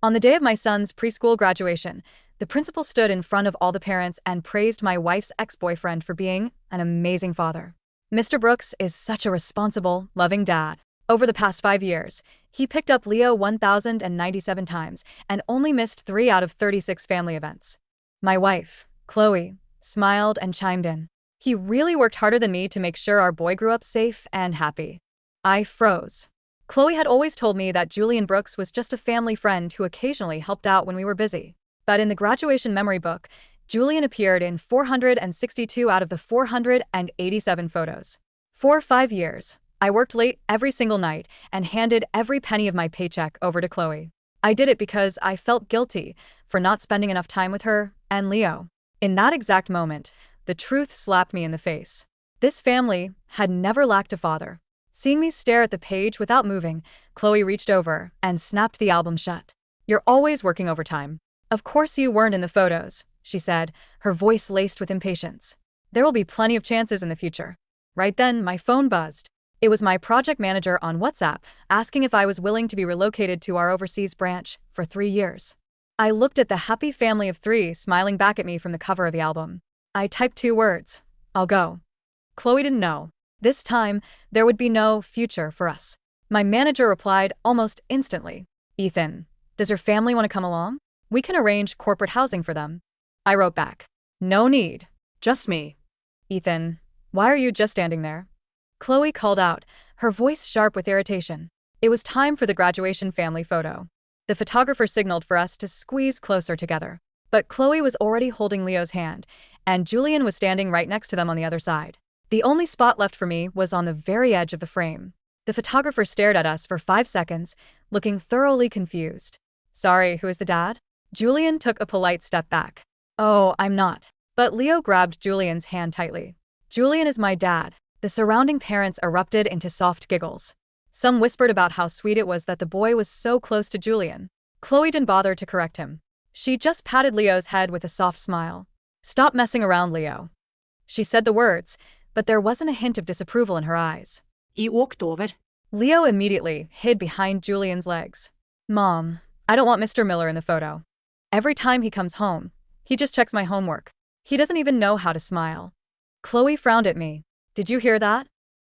On the day of my son's preschool graduation, the principal stood in front of all the parents and praised my wife's ex-boyfriend for being an amazing father. Mr. Brooks is such a responsible, loving dad. Over the past 5 years, he picked up Leo 1,097 times and only missed 3 out of 36 family events. My wife, Chloe, smiled and chimed in. He really worked harder than me to make sure our boy grew up safe and happy. I froze. Chloe had always told me that Julian Brooks was just a family friend who occasionally helped out when we were busy. But in the graduation memory book, Julian appeared in 462 out of the 487 photos. For 5 years, I worked late every single night and handed every penny of my paycheck over to Chloe. I did it because I felt guilty for not spending enough time with her and Leo. In that exact moment, the truth slapped me in the face. This family had never lacked a father. Seeing me stare at the page without moving, Chloe reached over and snapped the album shut. "You're always working overtime. Of course you weren't in the photos," she said, her voice laced with impatience. "There will be plenty of chances in the future." Right then, my phone buzzed. It was my project manager on WhatsApp asking if I was willing to be relocated to our overseas branch for 3 years. I looked at the happy family of 3 smiling back at me from the cover of the album. I typed 2 words: "I'll go." Chloe didn't know. This time, there would be no future for us. My manager replied almost instantly. "Ethan, does your family want to come along? We can arrange corporate housing for them." I wrote back, "No need. Just me." "Ethan, why are you just standing there?" Chloe called out, her voice sharp with irritation. It was time for the graduation family photo. The photographer signaled for us to squeeze closer together. But Chloe was already holding Leo's hand, and Julian was standing right next to them on the other side. The only spot left for me was on the very edge of the frame. The photographer stared at us for 5 seconds, looking thoroughly confused. "Sorry, who is the dad?" Julian took a polite step back. "Oh, I'm not." But Leo grabbed Julian's hand tightly. "Julian is my dad." The surrounding parents erupted into soft giggles. Some whispered about how sweet it was that the boy was so close to Julian. Chloe didn't bother to correct him. She just patted Leo's head with a soft smile. "Stop messing around, Leo." She said the words, but there wasn't a hint of disapproval in her eyes. I åkte over. Leo immediately hid behind Julian's legs. "Mom, I don't want Mr. Miller in the photo. Every time he comes home, he just checks my homework. He doesn't even know how to smile." Chloe frowned at me. "Did you hear that?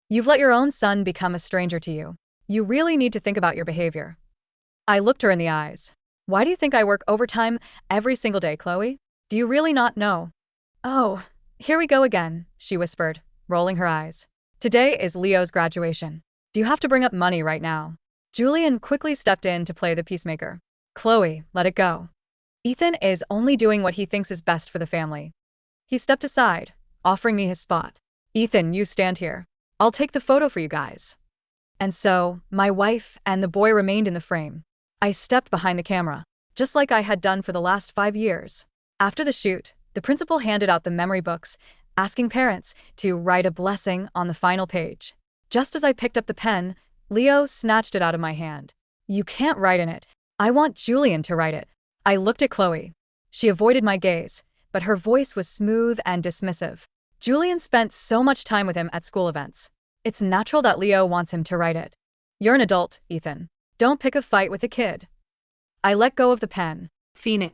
You've let your own son become a stranger to you. You really need to think about your behavior." I looked her in the eyes. "Why do you think I work overtime every single day, Chloe? Do you really not know?" "Oh, here we go again," she whispered, rolling her eyes. "Today is Leo's graduation. Do you have to bring up money right now?" Julian quickly stepped in to play the peacemaker. "Chloe, let it go. Ethan is only doing what he thinks is best for the family." He stepped aside, offering me his spot. "Ethan, you stand here. I'll take the photo for you guys." And so, my wife and the boy remained in the frame. I stepped behind the camera, just like I had done for the last 5 years. After the shoot, the principal handed out the memory books, asking parents to write a blessing on the final page. Just as I picked up the pen, Leo snatched it out of my hand. "You can't write in it. I want Julian to write it." I looked at Chloe. She avoided my gaze, but her voice was smooth and dismissive. "Julian spent so much time with him at school events. It's natural that Leo wants him to write it. You're an adult, Ethan. Don't pick a fight with a kid." I let go of the pen. Fine.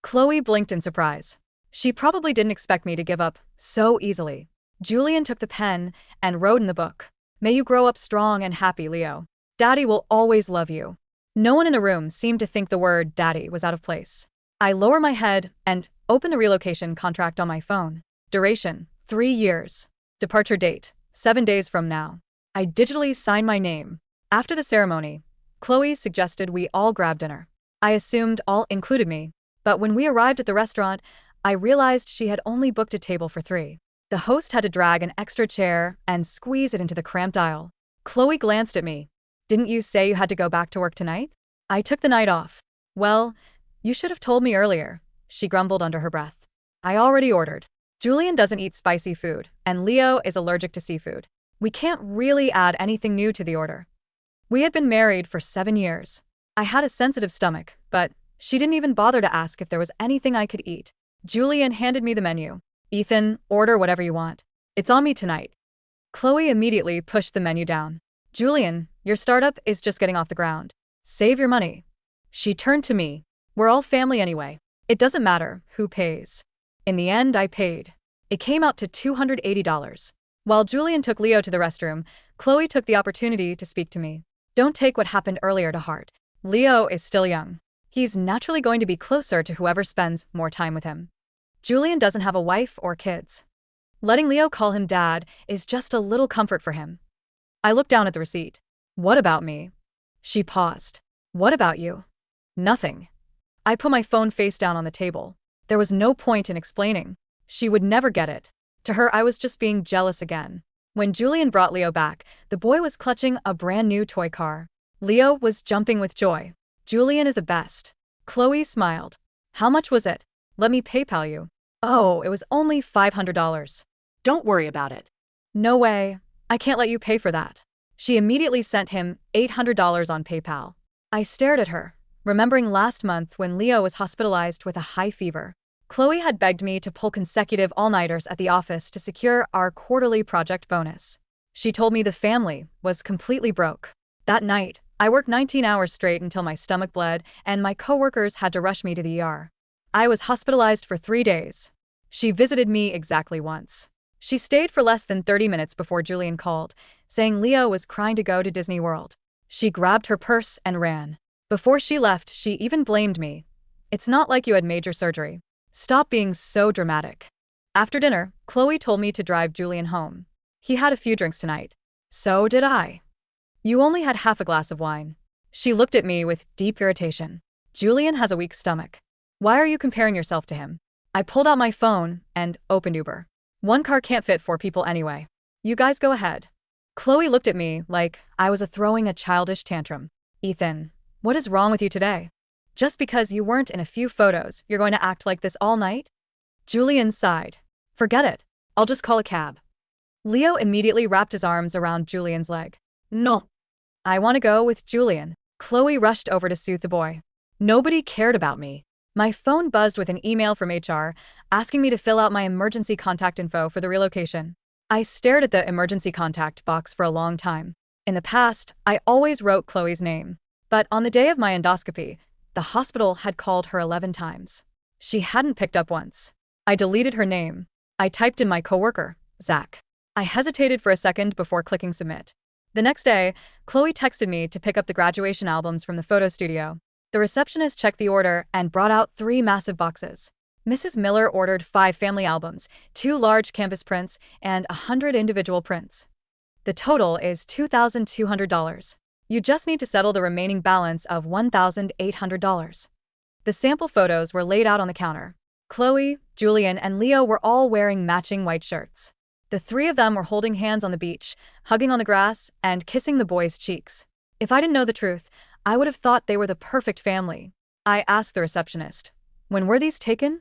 Chloe blinked in surprise. She probably didn't expect me to give up so easily. Julian took the pen and wrote in the book, "May you grow up strong and happy, Leo. Daddy will always love you." No one in the room seemed to think the word daddy was out of place. I lower my head and open the relocation contract on my phone. Duration, 3 years. Departure date, 7 days from now. I digitally sign my name. After the ceremony, Chloe suggested we all grab dinner. I assumed all included me, but when we arrived at the restaurant, I realized she had only booked a table for 3. The host had to drag an extra chair and squeeze it into the cramped aisle. Chloe glanced at me. "Didn't you say you had to go back to work tonight?" "I took the night off." "Well, you should have told me earlier," she grumbled under her breath. "I already ordered. Julian doesn't eat spicy food, and Leo is allergic to seafood. We can't really add anything new to the order." We had been married for 7 years. I had a sensitive stomach, but she didn't even bother to ask if there was anything I could eat. Julian handed me the menu. "Ethan, order whatever you want. It's on me tonight." Chloe immediately pushed the menu down. "Julian, your startup is just getting off the ground. Save your money." She turned to me. We're all family anyway. It doesn't matter who pays. In the end, I paid. It came out to $280. While Julian took Leo to the restroom, Chloe took the opportunity to speak to me. Don't take what happened earlier to heart. Leo is still young. He's naturally going to be closer to whoever spends more time with him. Julian doesn't have a wife or kids. Letting Leo call him dad is just a little comfort for him. I looked down at the receipt. What about me? She paused. What about you? Nothing. I put my phone face down on the table. There was no point in explaining. She would never get it. To her, I was just being jealous again. When Julian brought Leo back, the boy was clutching a brand new toy car. Leo was jumping with joy. Julian is the best. Chloe smiled. How much was it? Let me PayPal you. Oh, it was only $500. Don't worry about it. No way. I can't let you pay for that. She immediately sent him $800 on PayPal. I stared at her, remembering last month when Leo was hospitalized with a high fever. Chloe had begged me to pull consecutive all-nighters at the office to secure our quarterly project bonus. She told me the family was completely broke. That night, I worked 19 hours straight until my stomach bled and my coworkers had to rush me to the ER. I was hospitalized for 3 days. She visited me exactly once. She stayed for less than 30 minutes before Julian called, saying Leo was crying to go to Disney World. She grabbed her purse and ran. Before she left, she even blamed me. It's not like you had major surgery. Stop being so dramatic. After dinner, Chloe told me to drive Julian home. He had a few drinks tonight. So did I. You only had half a glass of wine. She looked at me with deep irritation. Julian has a weak stomach. Why are you comparing yourself to him? I pulled out my phone and opened Uber. One car can't fit 4 people anyway. You guys go ahead. Chloe looked at me like I was throwing a childish tantrum. Ethan, what is wrong with you today? Just because you weren't in a few photos, you're going to act like this all night? Julian sighed. Forget it. I'll just call a cab. Leo immediately wrapped his arms around Julian's leg. No. I want to go with Julian. Chloe rushed over to soothe the boy. Nobody cared about me. My phone buzzed with an email from HR asking me to fill out my emergency contact info for the relocation. I stared at the emergency contact box for a long time. In the past, I always wrote Chloe's name. But on the day of my endoscopy, the hospital had called her 11 times. She hadn't picked up once. I deleted her name. I typed in my coworker, Zach. I hesitated for a second before clicking submit. The next day, Chloe texted me to pick up the graduation albums from the photo studio. The receptionist checked the order and brought out 3 massive boxes. Mrs. Miller ordered 5 family albums, 2 large canvas prints, and 100 individual prints. The total is $2,200. You just need to settle the remaining balance of $1,800. The sample photos were laid out on the counter. Chloe, Julian, and Leo were all wearing matching white shirts. The 3 of them were holding hands on the beach, hugging on the grass, and kissing the boys' cheeks. If I didn't know the truth, I would have thought they were the perfect family. I asked the receptionist, "When were these taken?"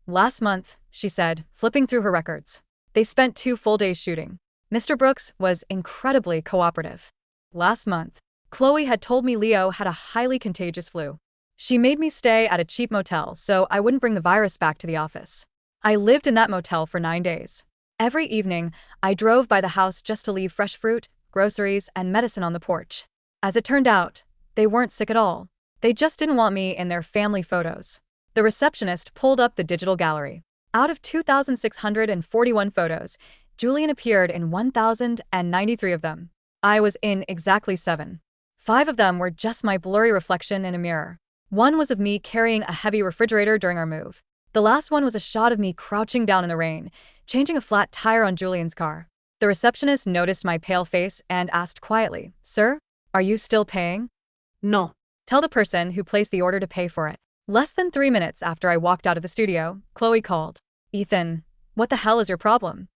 "Last month," she said, flipping through her records. They spent 2 full days shooting. Mr. Brooks was incredibly cooperative. Last month, Chloe had told me Leo had a highly contagious flu. She made me stay at a cheap motel so I wouldn't bring the virus back to the office. I lived in that motel for 9 days. Every evening, I drove by the house just to leave fresh fruit, groceries, and medicine on the porch. As it turned out, they weren't sick at all. They just didn't want me in their family photos. The receptionist pulled up the digital gallery. Out of 2,641 photos, Julian appeared in 1,093 of them. I was in exactly 7. 5 of them were just my blurry reflection in a mirror. 1 was of me carrying a heavy refrigerator during our move. The last one was a shot of me crouching down in the rain, changing a flat tire on Julian's car. The receptionist noticed my pale face and asked quietly, "Sir, are you still paying?" No. "Tell the person who placed the order to pay for it." Less than 3 minutes after I walked out of the studio, Chloe called. "Ethan, what the hell is your problem?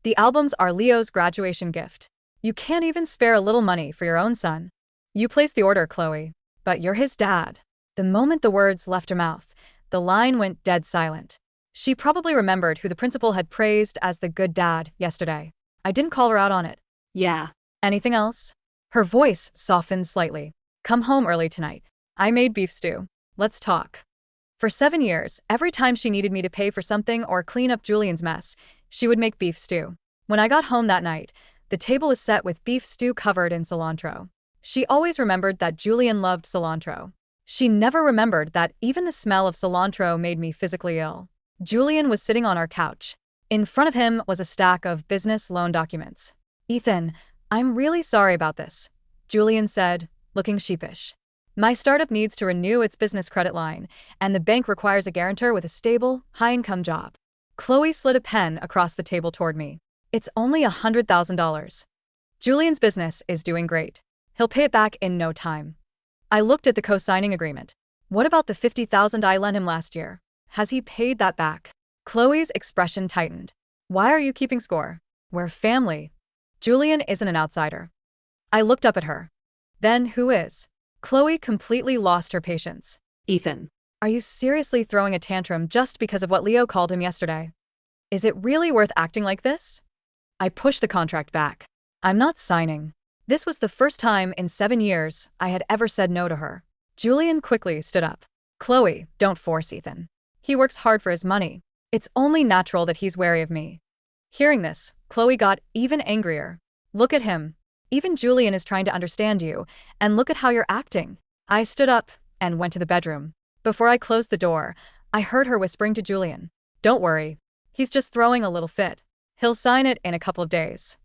The albums are Leo's graduation gift. You can't even spare a little money for your own son. You placed the order, Chloe, but you're his dad." The moment the words left her mouth, the line went dead silent. She probably remembered who the principal had praised as the good dad yesterday. I didn't call her out on it. Yeah. "Anything else?" Her voice softened slightly. "Come home early tonight. I made beef stew. Let's talk." For 7 years, every time she needed me to pay for something or clean up Julian's mess, she would make beef stew. When I got home that night, the table was set with beef stew covered in cilantro. She always remembered that Julian loved cilantro. She never remembered that even the smell of cilantro made me physically ill. Julian was sitting on our couch. In front of him was a stack of business loan documents. "Ethan, I'm really sorry about this," Julian said, looking sheepish. "My startup needs to renew its business credit line, and the bank requires a guarantor with a stable, high-income job." Chloe slid a pen across the table toward me. "It's only $100,000. Julian's business is doing great. He'll pay it back in no time." I looked at the co-signing agreement. "What about the $50,000 I lent him last year? Has he paid that back?" Chloe's expression tightened. "Why are you keeping score? We're family. Julian isn't an outsider." I looked up at her. "Then who is?" Chloe completely lost her patience. Ethan. "Are you seriously throwing a tantrum just because of what Leo called him yesterday? Is it really worth acting like this?" I pushed the contract back. "I'm not signing." This was the first time in 7 years I had ever said no to her. Julian quickly stood up. "Chloe, don't force Ethan. He works hard for his money. It's only natural that he's wary of me." Hearing this, Chloe got even angrier. "Look at him. Even Julian is trying to understand you, and look at how you're acting." I stood up and went to the bedroom. Before I closed the door, I heard her whispering to Julian, "Don't worry. He's just throwing a little fit. He'll sign it in a couple of days."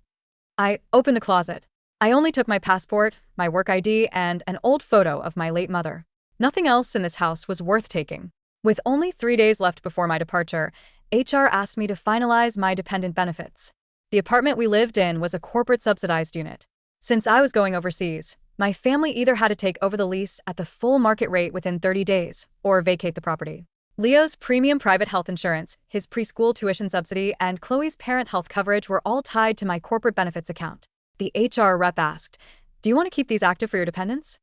I opened the closet. I only took my passport, my work ID, and an old photo of my late mother. Nothing else in this house was worth taking. With only 3 days left before my departure, HR asked me to finalize my dependent benefits. The apartment we lived in was a corporate subsidized unit. Since I was going overseas, my family either had to take over the lease at the full market rate within 30 days or vacate the property. Leo's premium private health insurance, his preschool tuition subsidy, and Chloe's parent health coverage were all tied to my corporate benefits account. The HR rep asked, "Do you want to keep these active for your dependents?"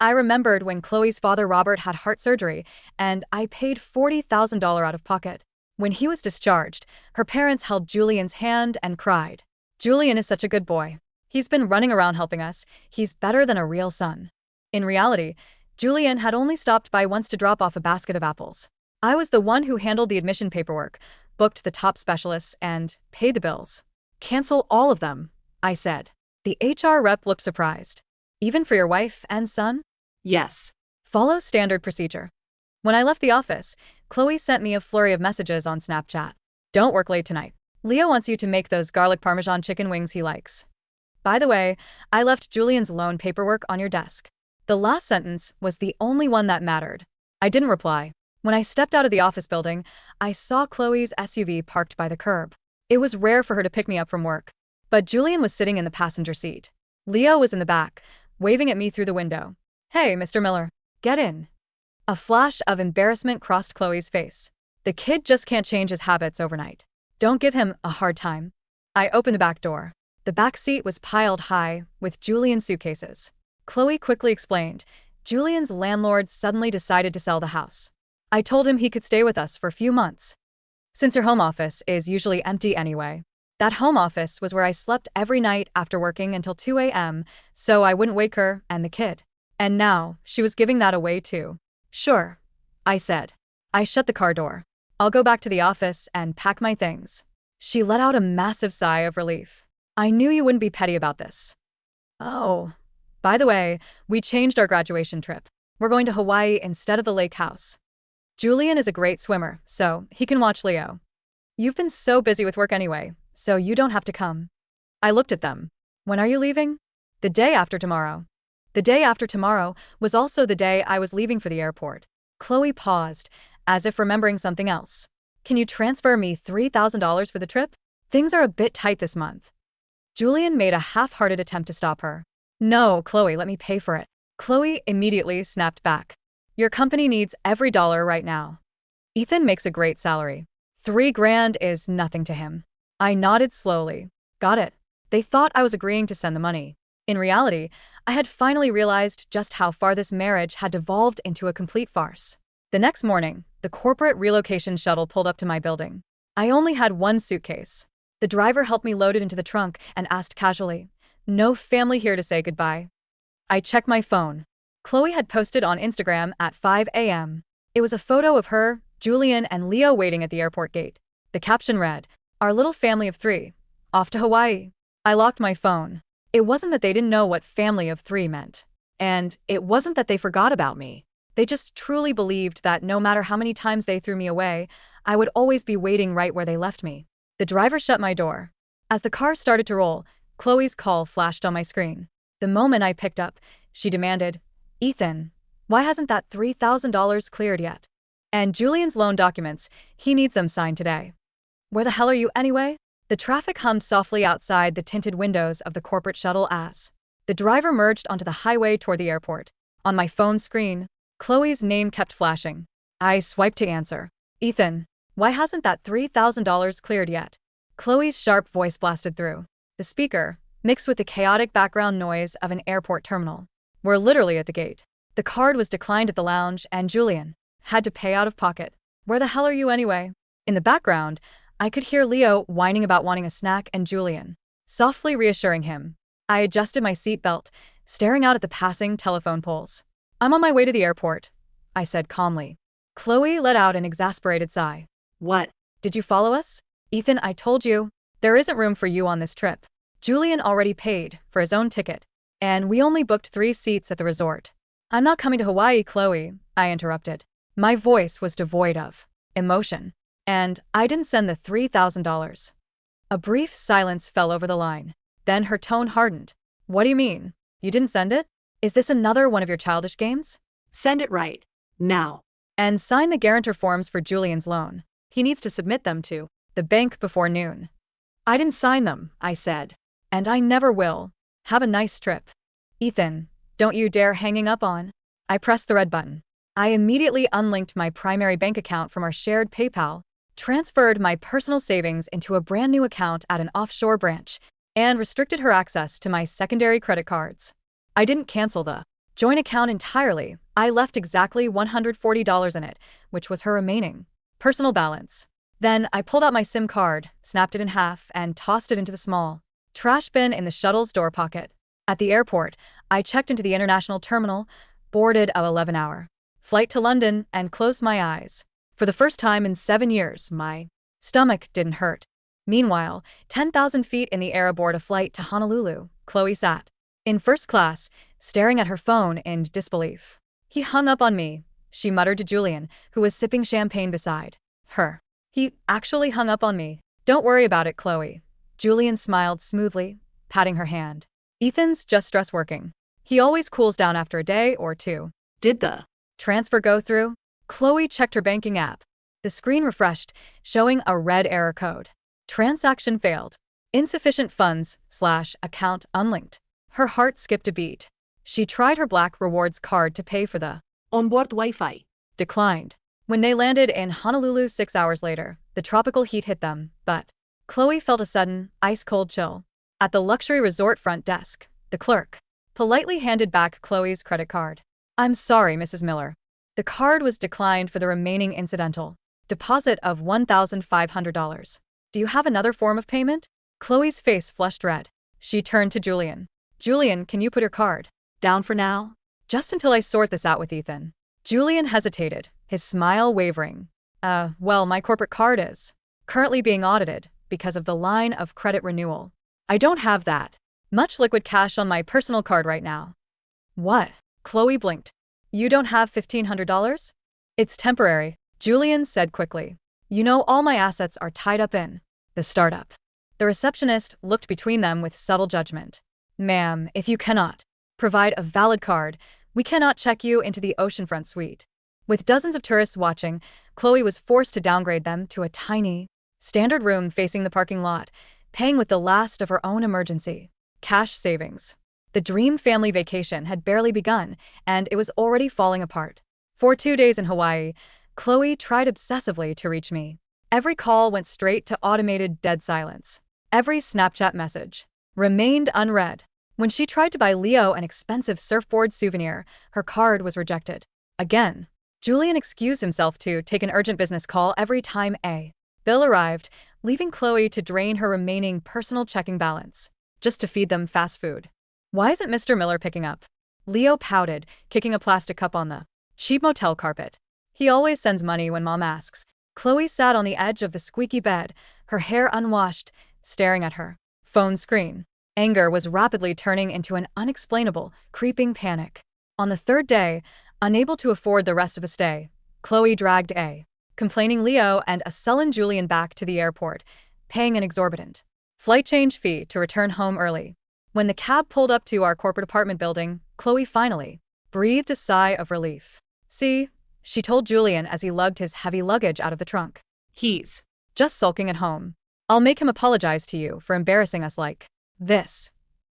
I remembered when Chloe's father Robert had heart surgery, and I paid $40,000 out of pocket. When he was discharged, her parents held Julian's hand and cried. "Julian is such a good boy. He's been running around helping us. He's better than a real son." In reality, Julian had only stopped by once to drop off a basket of apples. I was the one who handled the admission paperwork, booked the top specialists, and paid the bills. "Cancel all of them," I said. The HR rep looked surprised. "Even for your wife and son?" Yes. "Follow standard procedure." When I left the office, Chloe sent me a flurry of messages on Snapchat. "Don't work late tonight. Leo wants you to make those garlic parmesan chicken wings he likes. By the way, I left Julian's loan paperwork on your desk." The last sentence was the only one that mattered. I didn't reply. When I stepped out of the office building, I saw Chloe's SUV parked by the curb. It was rare for her to pick me up from work. But Julian was sitting in the passenger seat. Leo was in the back, waving at me through the window. "Hey, Mr. Miller, get in." A flash of embarrassment crossed Chloe's face. The kid just can't change his habits overnight. Don't give him a hard time. I opened the back door. The back seat was piled high with Julian's suitcases. Chloe quickly explained, "Julian's landlord suddenly decided to sell the house. I told him he could stay with us for a few months, since her home office is usually empty anyway." That home office was where I slept every night after working until 2 a.m., so I wouldn't wake her and the kid. And now, she was giving that away too. "Sure," I said. I shut the car door. "I'll go back to the office and pack my things." She let out a massive sigh of relief. "I knew you wouldn't be petty about this." "Oh, by the way, we changed our graduation trip. We're going to Hawaii instead of the lake house. Julian is a great swimmer, so he can watch Leo. You've been so busy with work anyway, so you don't have to come." I looked at them. "When are you leaving?" "The day after tomorrow." The day after tomorrow was also the day I was leaving for the airport. Chloe paused, as if remembering something else. "Can you transfer me $3,000 for the trip? Things are a bit tight this month." Julian made a half-hearted attempt to stop her. "No, Chloe, let me pay for it." Chloe immediately snapped back. "Your company needs every dollar right now. Ethan makes a great salary. $3,000 is nothing to him." I nodded slowly. "Got it." They thought I was agreeing to send the money. In reality, I had finally realized just how far this marriage had devolved into a complete farce. The next morning, the corporate relocation shuttle pulled up to my building. I only had one suitcase. The driver helped me load it into the trunk and asked casually, "No family here to say goodbye?" I checked my phone. Chloe had posted on Instagram at 5 a.m. It was a photo of her, Julian, and Leo waiting at the airport gate. The caption read, "Our little family of 3, off to Hawaii." I locked my phone. It wasn't that they didn't know what family of 3 meant. And it wasn't that they forgot about me. They just truly believed that no matter how many times they threw me away, I would always be waiting right where they left me. The driver shut my door. As the car started to roll, Chloe's call flashed on my screen. The moment I picked up, she demanded, "Ethan, why hasn't that $3,000 cleared yet? And Julian's loan documents, he needs them signed today." "Where the hell are you anyway?" The traffic hummed softly outside the tinted windows of the corporate shuttle as the driver merged onto the highway toward the airport. On my phone screen, Chloe's name kept flashing. I swiped to answer. "Ethan, why hasn't that $3,000 cleared yet?" Chloe's sharp voice blasted through the speaker, mixed with the chaotic background noise of an airport terminal. "We're literally at the gate. The card was declined at the lounge and Julian had to pay out of pocket. Where the hell are you anyway?" In the background, I could hear Leo whining about wanting a snack and Julian softly reassuring him. I adjusted my seatbelt, staring out at the passing telephone poles. "I'm on my way to the airport," I said calmly. Chloe let out an exasperated sigh. What? "Did you follow us? Ethan, I told you, there isn't room for you on this trip. Julian already paid for his own ticket, and we only booked 3 seats at the resort." "I'm not coming to Hawaii, Chloe," I interrupted. My voice was devoid of emotion. "And I didn't send the $3,000. A brief silence fell over the line. Then her tone hardened. "What do you mean? You didn't send it? Is this another one of your childish games?" Send it right now. "And sign the guarantor forms for Julian's loan. He needs to submit them to the bank before noon." "I didn't sign them," I said. "And I never will. Have a nice trip." "Ethan, don't you dare hanging up on." I pressed the red button. I immediately unlinked my primary bank account from our shared PayPal, transferred my personal savings into a brand new account at an offshore branch, and restricted her access to my secondary credit cards. I didn't cancel the joint account entirely. I left exactly $140 in it, which was her remaining personal balance. Then I pulled out my SIM card, snapped it in half, and tossed it into the small trash bin in the shuttle's door pocket. At the airport, I checked into the international terminal, boarded a 11-hour flight to London, and closed my eyes. For the first time in 7 years, my stomach didn't hurt. Meanwhile, 10,000 feet in the air aboard a flight to Honolulu, Chloe sat in first class, staring at her phone in disbelief. "He hung up on me," she muttered to Julian, who was sipping champagne beside her. "He actually hung up on me." "Don't worry about it, Chloe." Julian smiled smoothly, patting her hand. "Ethan's just stress working. He always cools down after a day or two." Did the transfer go through? Chloe checked her banking app. The screen refreshed, showing a red error code. "Transaction failed. Insufficient funds/account unlinked." Her heart skipped a beat. She tried her Black Rewards card to pay for the onboard Wi-Fi. declined. When they landed in Honolulu 6 hours later, the tropical heat hit them, but Chloe felt a sudden, ice-cold chill. At the luxury resort front desk, the clerk politely handed back Chloe's credit card. "I'm sorry, Mrs. Miller. The card was declined for the remaining incidental deposit of $1,500. Do you have another form of payment?" Chloe's face flushed red. She turned to Julian. "Julian, can you put your card Down for now? just until I sort this out with Ethan?" Julian hesitated, his smile wavering. Well, my corporate card is currently being audited because of the line of credit renewal. I don't have that much liquid cash on my personal card right now." "What?" Chloe blinked. "You don't have $1,500? "It's temporary," Julian said quickly. "You know, all my assets are tied up in the startup." The receptionist looked between them with subtle judgment. "Ma'am, if you cannot provide a valid card, we cannot check you into the oceanfront suite." With dozens of tourists watching, Chloe was forced to downgrade them to a tiny, standard room facing the parking lot, paying with the last of her own emergency cash savings. The dream family vacation had barely begun, and it was already falling apart. For 2 days in Hawaii, Chloe tried obsessively to reach me. Every call went straight to automated dead silence. Every Snapchat message remained unread. When she tried to buy Leo an expensive surfboard souvenir, her card was rejected. Again, Julian excused himself to take an urgent business call every time a bill arrived, leaving Chloe to drain her remaining personal checking balance, just to feed them fast food. "Why isn't Mr. Miller picking up?" Leo pouted, kicking a plastic cup on the cheap motel carpet. "He always sends money when Mom asks." Chloe sat on the edge of the squeaky bed, her hair unwashed, staring at her phone screen. Anger was rapidly turning into an unexplainable, creeping panic. On the 3rd day, Unable to afford the rest of the stay, Chloe dragged a complaining Leo and a sullen Julian back to the airport, paying an exorbitant flight change fee to return home early. When the cab pulled up to our corporate apartment building, Chloe finally breathed a sigh of relief. "See," she told Julian as he lugged his heavy luggage out of the trunk. He's "Just sulking at home. I'll make him apologize to you for embarrassing us like this."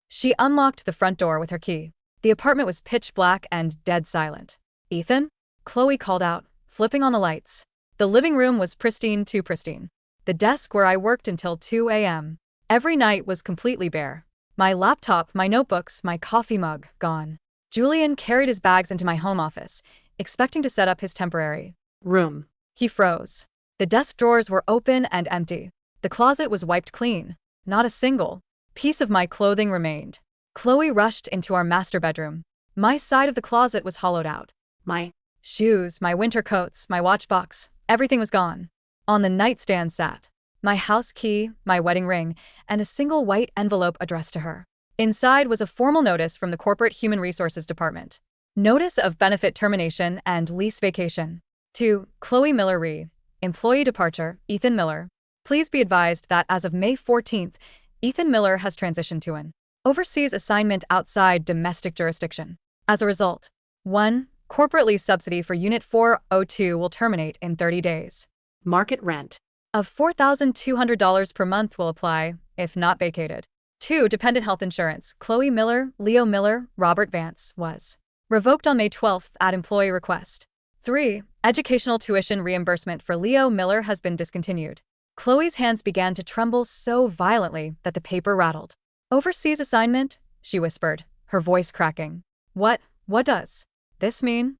She unlocked the front door with her key. The apartment was pitch black and dead silent. "Ethan?" Chloe called out, flipping on the lights. The living room was pristine too pristine. The desk where I worked until 2 a.m. every night was completely bare. My laptop, my notebooks, my coffee mug, gone. Julian carried his bags into my home office, expecting to set up his temporary room. He froze. The desk drawers were open and empty. The closet was wiped clean. Not a single piece of my clothing remained. Chloe rushed into our master bedroom. My side of the closet was hollowed out. My shoes, my winter coats, my watch box, everything was gone. On the nightstand sat my house key, my wedding ring, and a single white envelope addressed to her. Inside was a formal notice from the Corporate Human Resources Department. Notice of benefit termination and lease vacation. To Chloe Miller Ree, employee departure, Ethan Miller. Please be advised that as of May 14th, Ethan Miller has transitioned to an overseas assignment outside domestic jurisdiction. As a result, 1. Corporate lease subsidy for Unit 402 will terminate in 30 days. market rent Of $4,200 per month will apply, if not vacated. 2. Dependent health insurance. Chloe Miller, Leo Miller, Robert Vance was revoked on May 12th at employee request. 3. Educational tuition reimbursement for Leo Miller has been discontinued. Chloe's hands began to tremble so violently that the paper rattled. "Overseas assignment?" she whispered, her voice cracking. What does this mean?"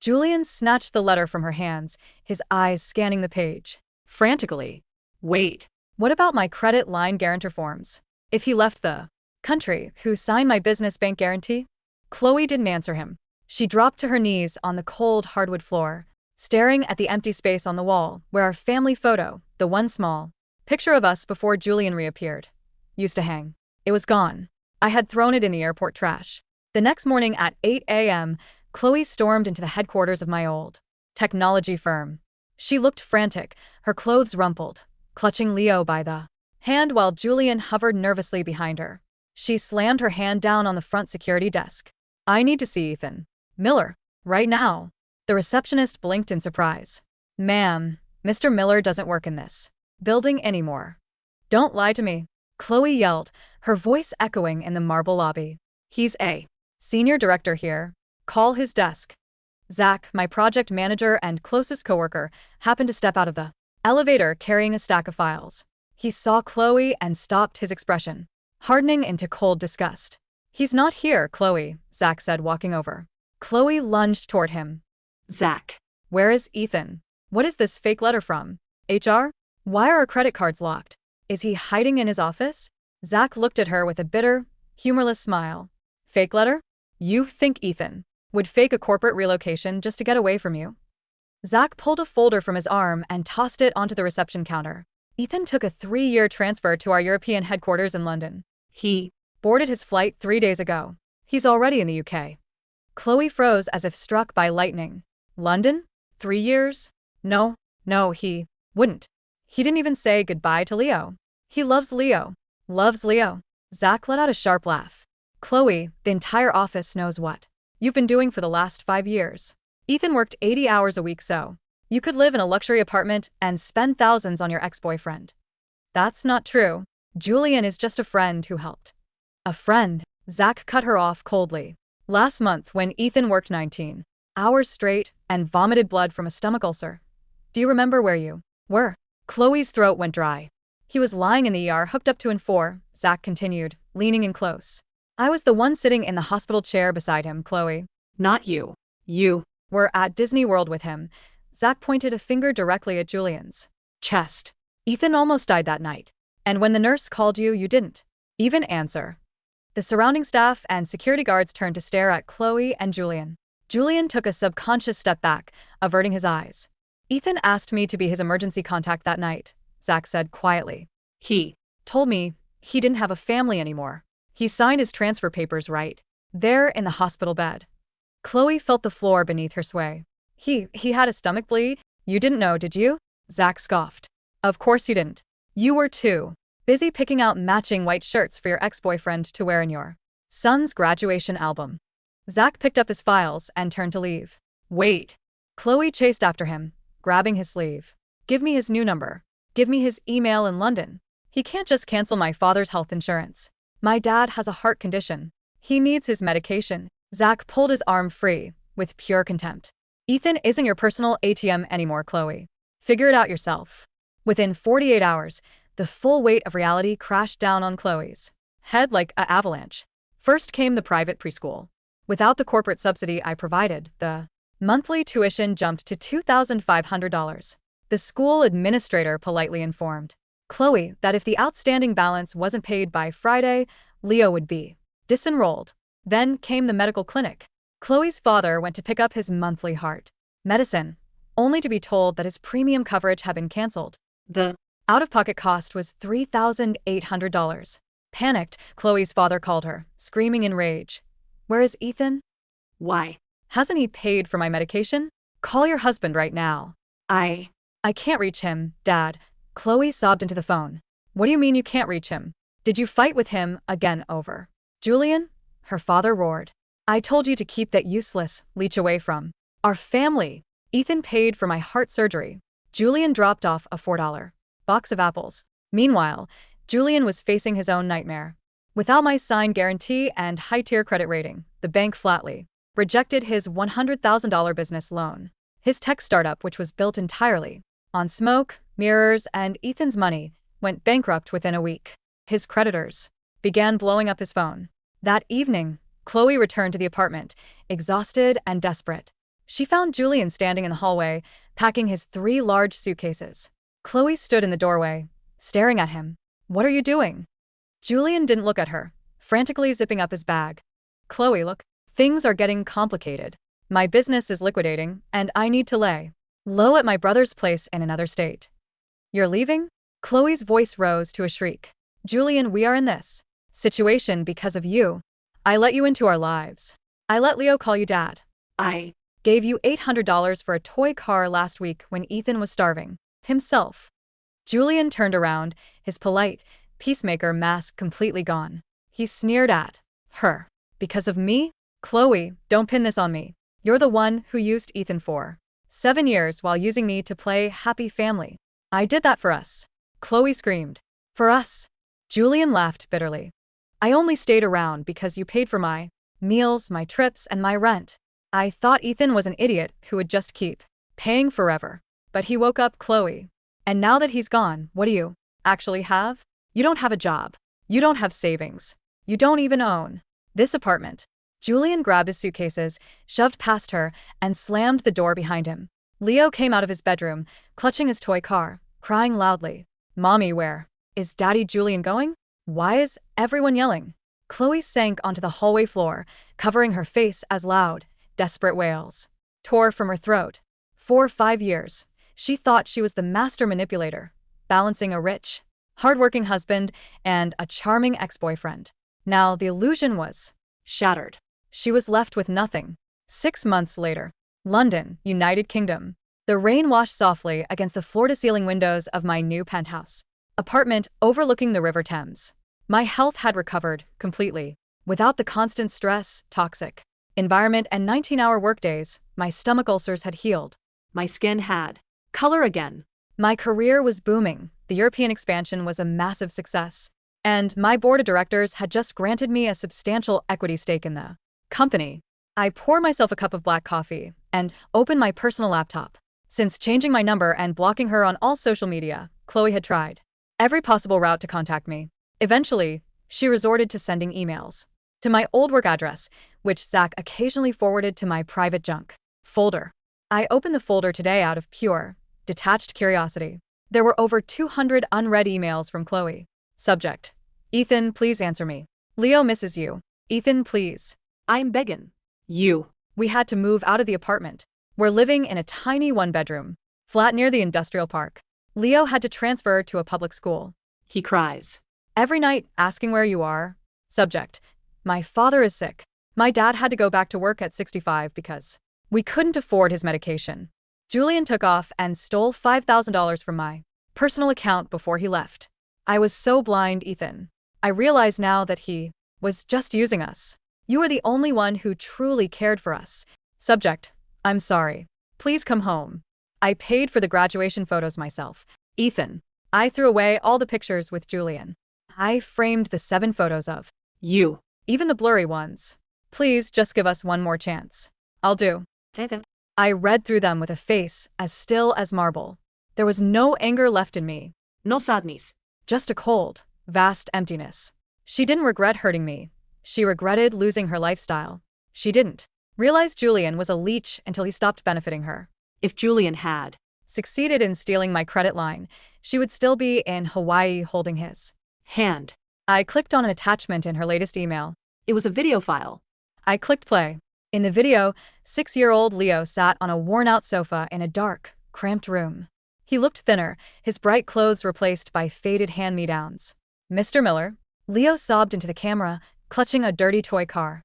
Julian snatched the letter from her hands, his eyes scanning the page. frantically. Wait. "What about my credit line guarantor forms? If he left the country, who signed my business bank guarantee?" Chloe didn't answer him. She dropped to her knees on the cold hardwood floor, staring at the empty space on the wall where our family photo, the one small picture of us before Julian reappeared, used to hang. It was gone. I had thrown it in the airport trash. The next morning at 8 a.m., Chloe stormed into the headquarters of my old technology firm. She looked frantic, her clothes rumpled, clutching Leo by the hand while Julian hovered nervously behind her. She slammed her hand down on the front security desk. "I need to see Ethan Miller, right now." The receptionist blinked in surprise. "Ma'am, Mr. Miller doesn't work in this building anymore." "Don't lie to me," Chloe yelled, her voice echoing in the marble lobby. "He's a senior director here. Call his desk." Zach, my project manager and closest coworker, happened to step out of the elevator carrying a stack of files. He saw Chloe and stopped, his expression hardening into cold disgust. "He's not here, Chloe," Zach said, walking over. Chloe lunged toward him. Zach. "Where is Ethan? What is this fake letter from? HR? Why are our credit cards locked? Is he hiding in his office?" Zach looked at her with a bitter, humorless smile. "Fake letter? You think Ethan would fake a corporate relocation just to get away from you?" Zach pulled a folder from his arm and tossed it onto the reception counter. "Ethan took a 3-year transfer to our European headquarters in London. He boarded his flight 3 days ago. He's already in the UK." Chloe froze as if struck by lightning. "London? 3 years? No, he wouldn't. He didn't even say goodbye to Leo. He loves Leo. Loves Leo." Zach let out a sharp laugh. "Chloe, the entire office knows what you've been doing for the last 5 years. Ethan worked 80 hours a week so you could live in a luxury apartment and spend thousands on your ex-boyfriend." "That's not true. Julian is just a friend who helped." "A friend?" Zach cut her off coldly. "Last month when Ethan worked 19 hours straight and vomited blood from a stomach ulcer. Do you remember where you were?" Chloe's throat went dry. "He was lying in the ER hooked up to N4, Zach continued, leaning in close. "I was the one sitting in the hospital chair beside him, Chloe." Not you. You "Were at Disney World with him." Zach pointed a finger directly at Julian's chest. "Ethan almost died that night. And when the nurse called you, you didn't even answer." The surrounding staff and security guards turned to stare at Chloe and Julian. Julian took a subconscious step back, averting his eyes. "Ethan asked me to be his emergency contact that night," Zach said quietly. He "Told me he didn't have a family anymore. He signed his transfer papers right there in the hospital bed." Chloe felt the floor beneath her sway. He had a stomach bleed? You didn't know, did you? Zach scoffed. Of course you didn't. You were too busy picking out matching white shirts for your ex-boyfriend to wear in your son's graduation album. Zach picked up his files and turned to leave. Wait. Chloe chased after him, grabbing his sleeve. Give me his new number. Give me his email in London. He can't just cancel my father's health insurance. My dad has a heart condition. He needs his medication. Zach pulled his arm free, with pure contempt. Ethan isn't your personal ATM anymore, Chloe. Figure it out yourself. Within 48 hours, the full weight of reality crashed down on Chloe's head like an avalanche. First came the private preschool. Without the corporate subsidy I provided, the monthly tuition jumped to $2,500. The school administrator politely informed Chloe that if the outstanding balance wasn't paid by Friday, Leo would be disenrolled. Then came the medical clinic. Chloe's father went to pick up his monthly heart medicine, only to be told that his premium coverage had been canceled. The out-of-pocket cost was $3,800. Panicked, Chloe's father called her, screaming in rage. Where is Ethan? Why? Hasn't he paid for my medication? Call your husband right now. I can't reach him, Dad. Chloe sobbed into the phone. What do you mean you can't reach him? Did you fight with him again over Julian? Her father roared. I told you to keep that useless leech away from our family. Ethan paid for my heart surgery. Julian dropped off a $4 box of apples. Meanwhile, Julian was facing his own nightmare. Without my signed guarantee and high-tier credit rating, the bank flatly rejected his $100,000 business loan. His tech startup, which was built entirely on smoke, mirrors, and Ethan's money, went bankrupt within a week. His creditors began blowing up his phone. That evening, Chloe returned to the apartment, exhausted and desperate. She found Julian standing in the hallway, packing his 3 large suitcases. Chloe stood in the doorway, staring at him. What are you doing? Julian didn't look at her, frantically zipping up his bag. Chloe, look, things are getting complicated. My business is liquidating, and I need to lay low at my brother's place in another state. You're leaving? Chloe's voice rose to a shriek. Julian, we are in this situation because of you. I let you into our lives. I let Leo call you Dad. I gave you $800 for a toy car last week when Ethan was starving himself. Julian turned around, his polite peacemaker mask completely gone. He sneered at her. Because of me? Chloe, don't pin this on me. You're the one who used Ethan for 7 years while using me to play happy family. I did that for us. Chloe screamed. For us? Julian laughed bitterly. I only stayed around because you paid for my meals, my trips, and my rent. I thought Ethan was an idiot who would just keep paying forever. But he woke up, Chloe. And now that he's gone, what do you actually have? You don't have a job. You don't have savings. You don't even own this apartment. Julian grabbed his suitcases, shoved past her, and slammed the door behind him. Leo came out of his bedroom, clutching his toy car, crying loudly. Mommy, where is Daddy? Julian going? Why is everyone yelling? Chloe sank onto the hallway floor, covering her face as loud, desperate wails tore from her throat. For 5 years, she thought she was the master manipulator, balancing a rich, hardworking husband and a charming ex-boyfriend. Now the illusion was shattered. She was left with nothing. 6 months later, London, United Kingdom. The rain washed softly against the floor-to-ceiling windows of my new penthouse apartment overlooking the River Thames. My health had recovered completely. Without the constant stress, toxic environment, and 19-hour workdays, my stomach ulcers had healed. My skin had color again. My career was booming. The European expansion was a massive success. And my board of directors had just granted me a substantial equity stake in the company. I poured myself a cup of black coffee and opened my personal laptop. Since changing my number and blocking her on all social media, Chloe had tried every possible route to contact me. Eventually, she resorted to sending emails to my old work address, which Zach occasionally forwarded to my private junk folder. I opened the folder today out of pure, detached curiosity. There were over 200 unread emails from Chloe. Subject: Ethan, please answer me. Leo misses you. Ethan, please. I'm begging you. We had to move out of the apartment. We're living in a tiny 1-bedroom flat near the industrial park. Leo had to transfer to a public school. He cries every night, asking where you are. Subject: My father is sick. My dad had to go back to work at 65 because we couldn't afford his medication. Julian took off and stole $5,000 from my personal account before he left. I was so blind, Ethan. I realize now that he was just using us. You are the only one who truly cared for us. Subject: I'm sorry. Please come home. I paid for the graduation photos myself. Ethan. I threw away all the pictures with Julian. I framed the 7 photos of You. even the blurry ones. Please just give us one more chance. I'll do. Ethan. I read through them with a face as still as marble. There was no anger left in me. No sadness. Just a cold, vast emptiness. She didn't regret hurting me. She regretted losing her lifestyle. She didn't realize Julian was a leech until he stopped benefiting her. If Julian had Succeeded in stealing my credit line, she would still be in Hawaii holding his hand. I clicked on an attachment in her latest email. It was a video file. I clicked play. In the video, 6-year-old Leo sat on a worn-out sofa in a dark, cramped room. He looked thinner, his bright clothes replaced by faded hand-me-downs. Mr. Miller? Leo sobbed into the camera, clutching a dirty toy car.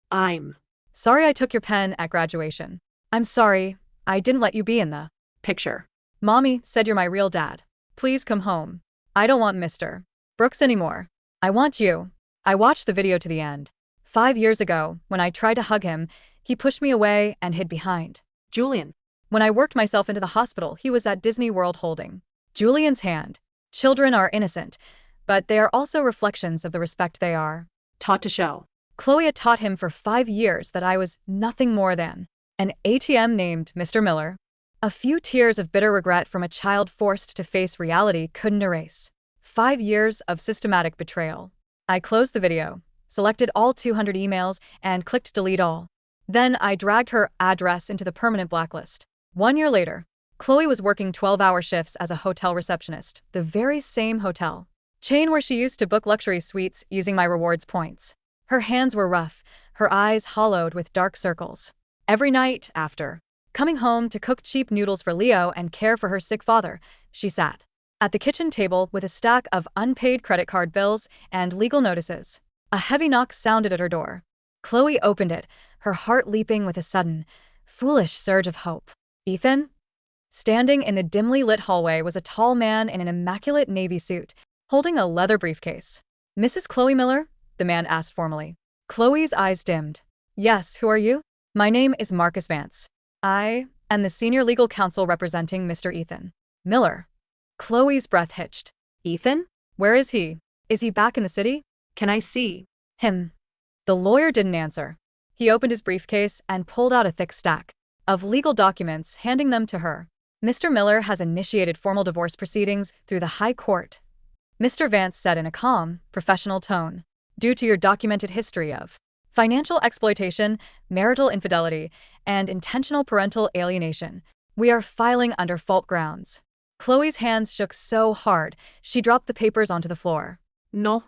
I'm Sorry I took your pen at graduation. I'm sorry, I didn't let you be in the picture. Mommy said you're my real dad. Please come home. I don't want Mr. Brooks anymore. I want you. I watched the video to the end. 5 years ago, when I tried to hug him, he pushed me away and hid behind Julian. When I worked myself into the hospital, he was at Disney World holding Julian's hand. Children are innocent, but they are also reflections of the respect they are Taught to show. Chloe had taught him for 5 years that I was nothing more than an ATM named Mr. Miller. A few tears of bitter regret from a child forced to face reality couldn't erase 5 years of systematic betrayal. I closed the video, selected all 200 emails, and clicked delete all. Then I dragged her address into the permanent blacklist. 1 year later, Chloe was working 12-hour shifts as a hotel receptionist, the very same hotel chain where she used to book luxury suites using my rewards points. Her hands were rough, her eyes hollowed with dark circles. Every night, after coming home to cook cheap noodles for Leo and care for her sick father, she sat at the kitchen table with a stack of unpaid credit card bills and legal notices. A heavy knock sounded at her door. Chloe opened it, her heart leaping with a sudden, foolish surge of hope. Ethan? Standing in the dimly lit hallway was a tall man in an immaculate navy suit, holding a leather briefcase. Mrs. Chloe Miller? The man asked formally. Chloe's eyes dimmed. Yes, who are you? My name is Marcus Vance. I am the senior legal counsel representing Mr. Ethan Miller. Chloe's breath hitched. Ethan? Where is he? Is he back in the city? Can I see him? The lawyer didn't answer. He opened his briefcase and pulled out a thick stack of legal documents, handing them to her. Mr. Miller has initiated formal divorce proceedings through the High Court, Mr. Vance said in a calm, professional tone. Due to your documented history of financial exploitation, marital infidelity, and intentional parental alienation, we are filing under fault grounds. Chloe's hands shook so hard, she dropped the papers onto the floor. No,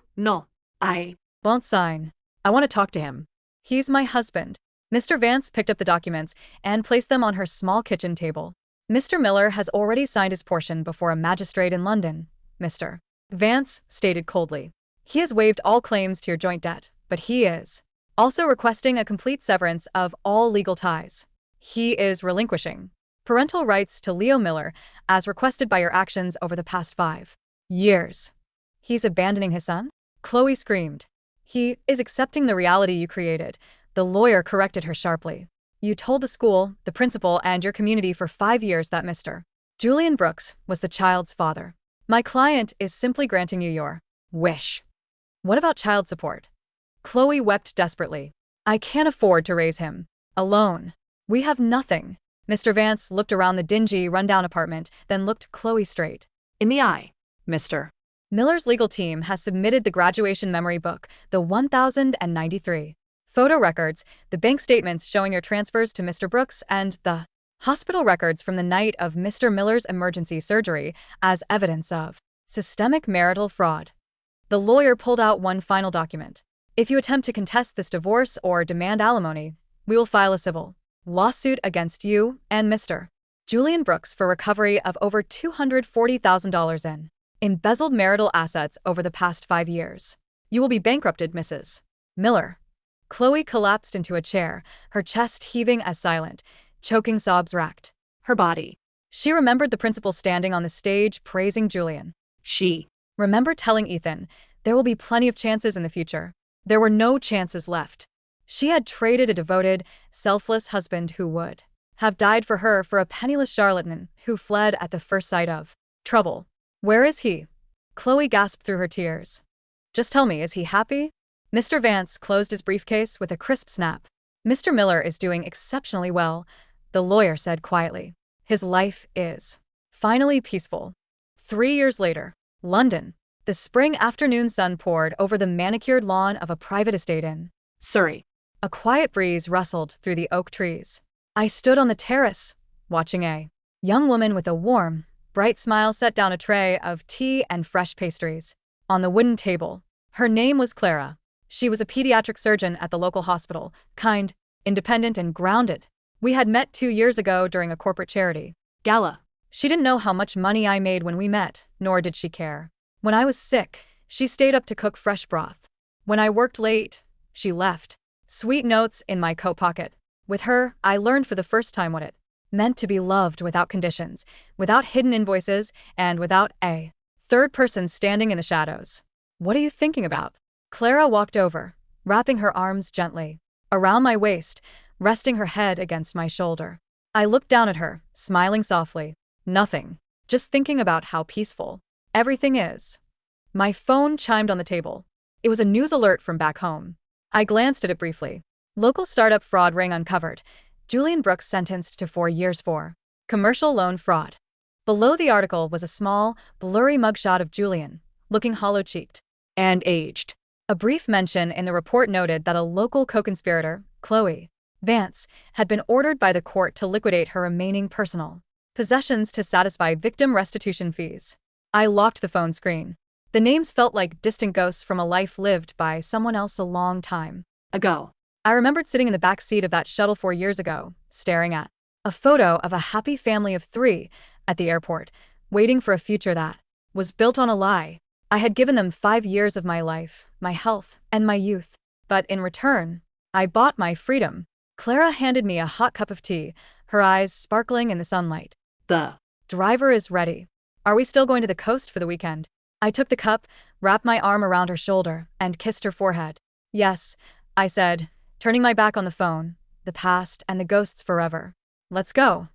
I Won't sign. I want to talk to him. He's my husband. Mr. Vance picked up the documents and placed them on her small kitchen table. Mr. Miller has already signed his portion before a magistrate in London, Mr. Vance stated coldly. He has waived all claims to your joint debt, but he is also requesting a complete severance of all legal ties. He is relinquishing parental rights to Leo Miller as requested by your actions over the past 5 years. He's abandoning his son? Chloe screamed. He is accepting the reality you created, the lawyer corrected her sharply. You told the school, the principal, and your community for 5 years that Mr. Julian Brooks was the child's father. My client is simply granting you your wish. What about child support? Chloe wept desperately. I can't afford to raise him alone. We have nothing. Mr. Vance looked around the dingy, rundown apartment, then looked Chloe straight in the eye. Mr. Miller's legal team has submitted the graduation memory book, the 1093 photo records, the bank statements showing your transfers to Mr. Brooks, and the hospital records from the night of Mr. Miller's emergency surgery as evidence of systemic marital fraud. The lawyer pulled out one final document. If you attempt to contest this divorce or demand alimony, we will file a civil lawsuit against you and Mr. Julian Brooks for recovery of over $240,000 in embezzled marital assets over the past 5 years. You will be bankrupted, Mrs. Miller. Chloe collapsed into a chair, her chest heaving as silent, choking sobs racked. Her body. She remembered the principal standing on the stage praising Julian. She. Remember telling Ethan, there will be plenty of chances in the future. There were no chances left. She had traded a devoted, selfless husband who would have died for her for a penniless charlatan who fled at the first sight of trouble. Where is he? Chloe gasped through her tears. Just tell me, is he happy? Mr. Vance closed his briefcase with a crisp snap. Mr. Miller is doing exceptionally well, the lawyer said quietly. His life is finally peaceful. 3 years later, London. The spring afternoon sun poured over the manicured lawn of a private estate in Surrey. A quiet breeze rustled through the oak trees. I stood on the terrace, watching a young woman with a warm, bright smile set down a tray of tea and fresh pastries. On the wooden table, her name was Clara. She was a pediatric surgeon at the local hospital, kind, independent, and grounded. We had met 2 years ago during a corporate charity gala. She didn't know how much money I made when we met, nor did she care. When I was sick, she stayed up to cook fresh broth. When I worked late, she left sweet notes in my coat pocket. With her, I learned for the first time what it meant to be loved without conditions, without hidden invoices, and without a third person standing in the shadows. What are you thinking about? Clara walked over, wrapping her arms gently around my waist, resting her head against my shoulder. I looked down at her, smiling softly. Nothing. Just thinking about how peaceful everything is. My phone chimed on the table. It was a news alert from back home. I glanced at it briefly. Local startup fraud ring uncovered. Julian Brooks sentenced to 4 years for commercial loan fraud. Below the article was a small, blurry mugshot of Julian, looking hollow-cheeked and aged. A brief mention in the report noted that a local co-conspirator, Chloe Vance, had been ordered by the court to liquidate her remaining personal possessions to satisfy victim restitution fees. I locked the phone screen. The names felt like distant ghosts from a life lived by someone else a long time ago. I remembered sitting in the back seat of that shuttle 4 years ago, staring at a photo of a happy family of 3 at the airport, waiting for a future that was built on a lie. I had given them 5 years of my life, my health, and my youth. But in return, I bought my freedom. Clara handed me a hot cup of tea, her eyes sparkling in the sunlight. The driver is ready. Are we still going to the coast for the weekend? I took the cup, wrapped my arm around her shoulder, and kissed her forehead. Yes, I said, turning my back on the phone, the past and the ghosts forever. Let's go.